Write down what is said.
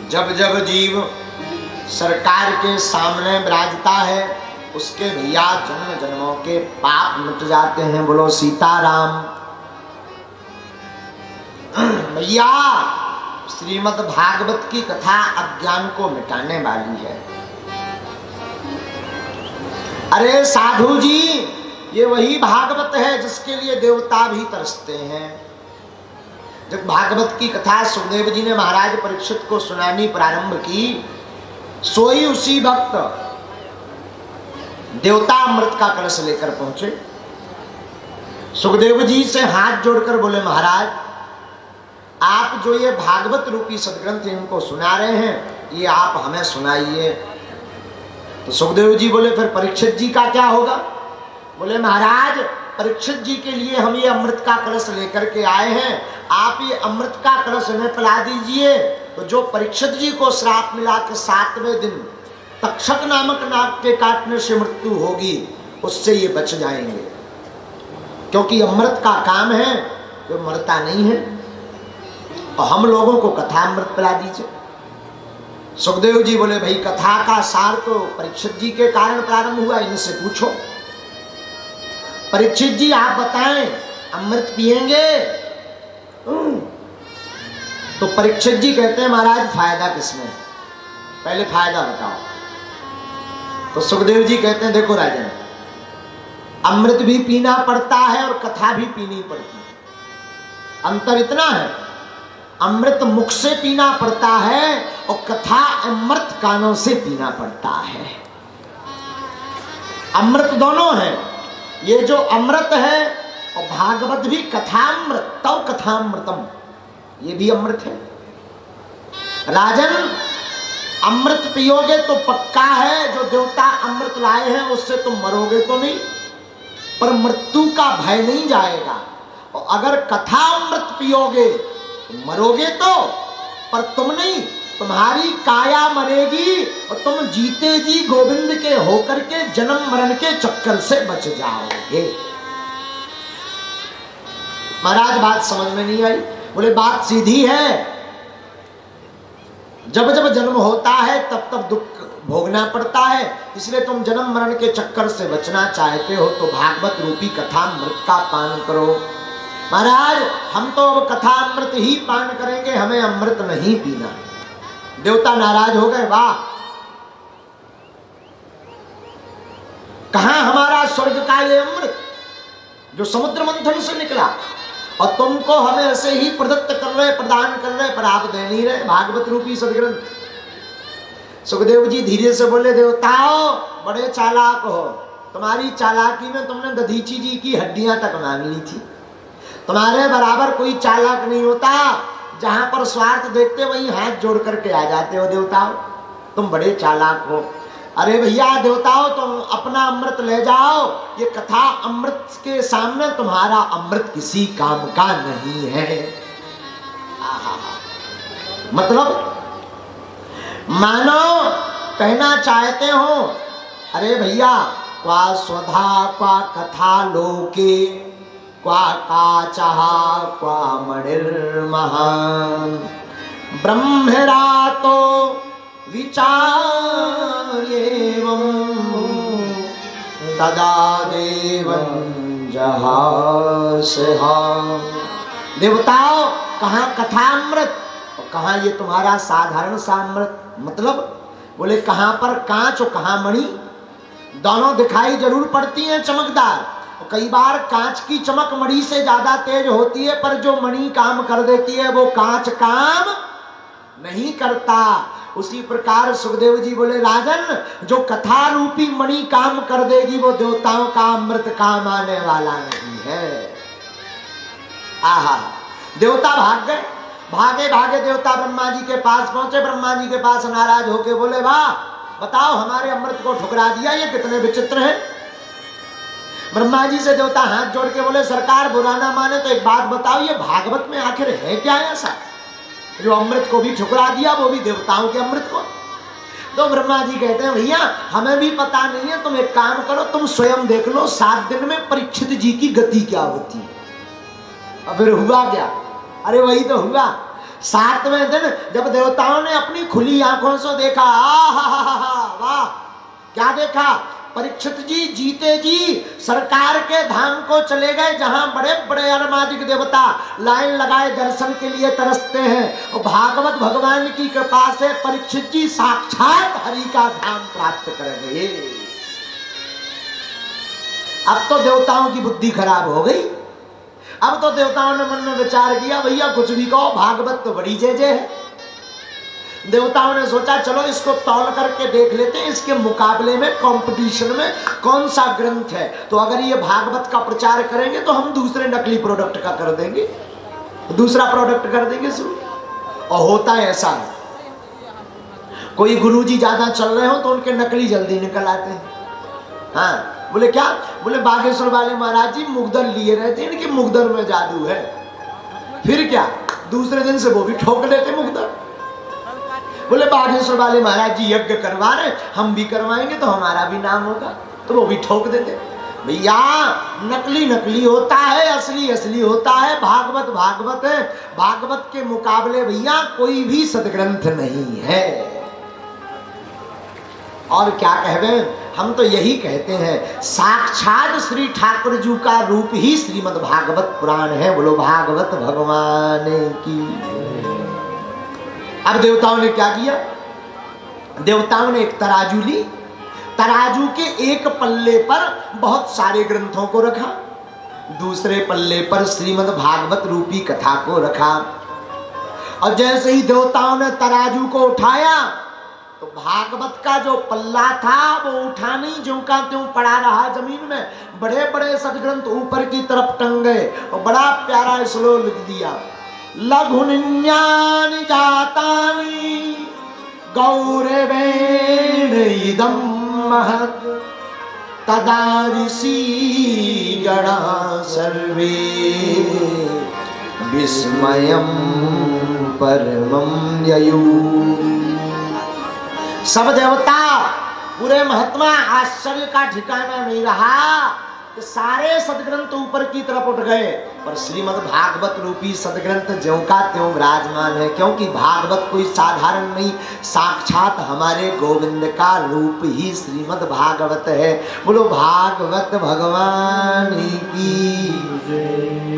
जब जब जीव सरकार के सामने विराजता है उसके भैया जन्म जन्मों के पाप मिट जाते हैं। बोलो सीताराम। भैया श्रीमद् भागवत की कथा अज्ञान को मिटाने वाली है। अरे साधु जी, ये वही भागवत है जिसके लिए देवता भी तरसते हैं। जब भागवत की कथा सुखदेव जी ने महाराज परीक्षित को सुनानी प्रारंभ की, सोई उसी वक्त देवता अमृत का कलश लेकर पहुंचे। सुखदेव जी से हाथ जोड़कर बोले, महाराज आप जो ये भागवत रूपी सदग्रंथ इनको सुना रहे हैं, ये आप हमें सुनाइए। तो सुखदेव जी बोले, फिर परीक्षित जी का क्या होगा? बोले, महाराज परीक्षित जी के लिए हम ये अमृत का कलश लेकर के आए हैं, आप ये अमृत का कलश इन्हें पिला दीजिए। तो जो परीक्षित जी को श्राप मिला कि 7वें दिन तक्षक नामक नाग के काटने से मृत्यु होगी, उससे ये बच जाएंगे, क्योंकि अमृत का काम है, वो मरता नहीं है। और हम लोगों को कथा अमृत पिला दीजिए। सुखदेव जी बोले, भाई कथा का सार तो परीक्षित जी के कारण प्रारंभ हुआ, इनसे पूछो। परीक्षित जी आप बताएं, अमृत पिएंगे? तो परीक्षित जी कहते हैं, महाराज फायदा किसमें, पहले फायदा बताओ। तो सुखदेव जी कहते हैं, देखो राजन, अमृत भी पीना पड़ता है और कथा भी पीनी पड़ती है। अंतर इतना है, अमृत मुख से पीना पड़ता है और कथा अमृत कानों से पीना पड़ता है। अमृत दोनों है। ये जो अमृत है और भागवत भी कथामृत, तव कथामृतम, ये भी अमृत है। राजन अमृत पियोगे तो पक्का है, जो देवता अमृत लाए हैं उससे तुम मरोगे तो नहीं, पर मृत्यु का भय नहीं जाएगा। और अगर कथा अमृत पियोगे तो मरोगे तो, पर तुम नहीं, तुम्हारी काया मरेगी और तुम जीते जी गोविंद के होकर के जन्म मरण के चक्कर से बच जाओगे। महाराज बात समझ में नहीं आई? बोले, बात सीधी है। जब जब जन्म होता है तब तब दुख भोगना पड़ता है, इसलिए तुम जन्म मरण के चक्कर से बचना चाहते हो तो भागवत रूपी कथा अमृत का पान करो। महाराज हम तो अब कथा अमृत ही पान करेंगे, हमें अमृत नहीं पीना। देवता नाराज हो गए, वाह, कहां हमारा स्वर्ग का ये अमृत जो समुद्र मंथन से निकला, और तुमको हमें ऐसे ही प्रदत्त कर रहे, प्रदान कर रहे, पर आप दे नहीं रहे भागवत रूपी सदग्रंथ। सुखदेव जी धीरे से बोले, देवताओं बड़े चालाक हो, तुम्हारी चालाकी में तुमने दधीची जी की हड्डियां तक मांग ली थी। तुम्हारे बराबर कोई चालाक नहीं होता, जहां पर स्वार्थ देखते वहीं हाथ जोड़ करके आ जाते हो। देवताओं तुम बड़े चालाक हो। अरे भैया देवताओं तुम अपना अमृत ले जाओ, ये कथा अमृत के सामने तुम्हारा अमृत किसी काम का नहीं है। मतलब मानो कहना चाहते हो, अरे भैया क्वा स्वधा क्वा कथा लोके क्वा काचहा क्वा मणिर्महान ब्रह्मरा तो विचार्येवं तदा देवं जहासहा। देवताओ कहाँ कथामृत और कहाँ ये तुम्हारा साधारण सा अमृत। मतलब बोले कहाँ पर कांच और कहाँ मणि, दोनों दिखाई जरूर पड़ती हैं चमकदार, और कई बार कांच की चमक मणि से ज्यादा तेज होती है, पर जो मणि काम कर देती है वो कांच काम नहीं करता। उसी प्रकार सुखदेव जी बोले राजन, जो कथा रूपी मणि काम कर देगी वो देवताओं का अमृत काम आने वाला नहीं है। आहा, देवता भाग गए, भागे भागे देवता ब्रह्मा जी के पास पहुंचे। ब्रह्मा जी के पास नाराज होके बोले वाह, बताओ हमारे अमृत को ठुकरा दिया, ये कितने विचित्र हैं। ब्रह्मा जी से देवता हाथ जोड़ के बोले सरकार बुरा ना माने तो एक बात बताओ, ये भागवत में आखिर है क्या ऐसा जो अमृत को भी ठुकरा दिया, वो भी देवताओं के अमृत को। तो ब्रह्मा जी कहते हैं भैया हमें भी पता नहीं है, तुम एक काम करो, तुम स्वयं देख लो 7 दिन में परीक्षित जी की गति क्या होती है। और फिर हुआ क्या? अरे वही तो हुआ, 7वें दिन जब देवताओं ने अपनी खुली आंखों से देखा, वाह क्या देखा, परीक्षित जी जीते जी सरकार के धाम को चले गए, जहां बड़े बड़े अरमादिक देवता लाइन लगाए दर्शन के लिए तरसते हैं। और भागवत भगवान की कृपा से परीक्षित जी साक्षात हरि का धाम प्राप्त कर गए। अब तो देवताओं की बुद्धि खराब हो गई। अब तो देवताओं ने मन में विचार किया भैया कुछ भी कहो, भागवत तो बड़ी जय जय है। देवताओं ने सोचा चलो इसको तौल करके देख लेते हैं, इसके मुकाबले में कंपटीशन में कौन सा ग्रंथ है। तो अगर ये भागवत का प्रचार करेंगे तो हम दूसरे नकली प्रोडक्ट का कर देंगे, दूसरा प्रोडक्ट कर देंगे शुरू। और होता है ऐसा, कोई गुरुजी ज्यादा चल रहे हो तो उनके नकली जल्दी निकल आते हैं। हाँ बोले क्या? बोले बागेश्वर वाले महाराज जी मुगदर लिए रहते हैं, इनके मुगदर में जादू है। फिर क्या, दूसरे दिन से वो भी ठोक देते मुगदर। बोले बागेश्वर वाले महाराज जी यज्ञ करवा रहे, हम भी करवाएंगे तो हमारा भी नाम होगा, तो वो भी ठोक देते। भैया नकली नकली होता है, असली असली होता है। भागवत भागवत है, भागवत के मुकाबले भैया कोई भी सदग्रंथ नहीं है। और क्या कहवे, हम तो यही कहते हैं साक्षात श्री ठाकुर जी का रूप ही श्रीमद् भागवत पुराण है। बोलो भागवत भगवान की। अब देवताओं ने क्या किया? देवताओं ने एक तराजू ली, तराजू के एक पल्ले पर बहुत सारे ग्रंथों को रखा, दूसरे पल्ले पर श्रीमद् भागवत रूपी कथा को रखा। और जैसे ही देवताओं ने तराजू को उठाया तो भागवत का जो पल्ला था वो उठा नहीं, ज्यों का त्यों पड़ा रहा जमीन में। बड़े बड़े सदग्रंथ ऊपर की तरफ टंग गए और बड़ा प्यारा श्लोक लिख दिया, लघुनिन्यानि जातानि गौरवेण इदं महत् तदा ऋषि गणा सर्वे विस्मयं परमं ययु। सब देवता पूरे महात्मा आश्चर्य का ठिकाना नहीं रहा, तो सारे सदग्रंथ ऊपर की तरफ उठ गए, पर श्रीमद् भागवत रूपी सदग्रंथ ज्यों का त्यों विराजमान है। क्योंकि भागवत कोई साधारण नहीं, साक्षात हमारे गोविंद का रूप ही श्रीमद् भागवत है। बोलो भागवत भगवान की।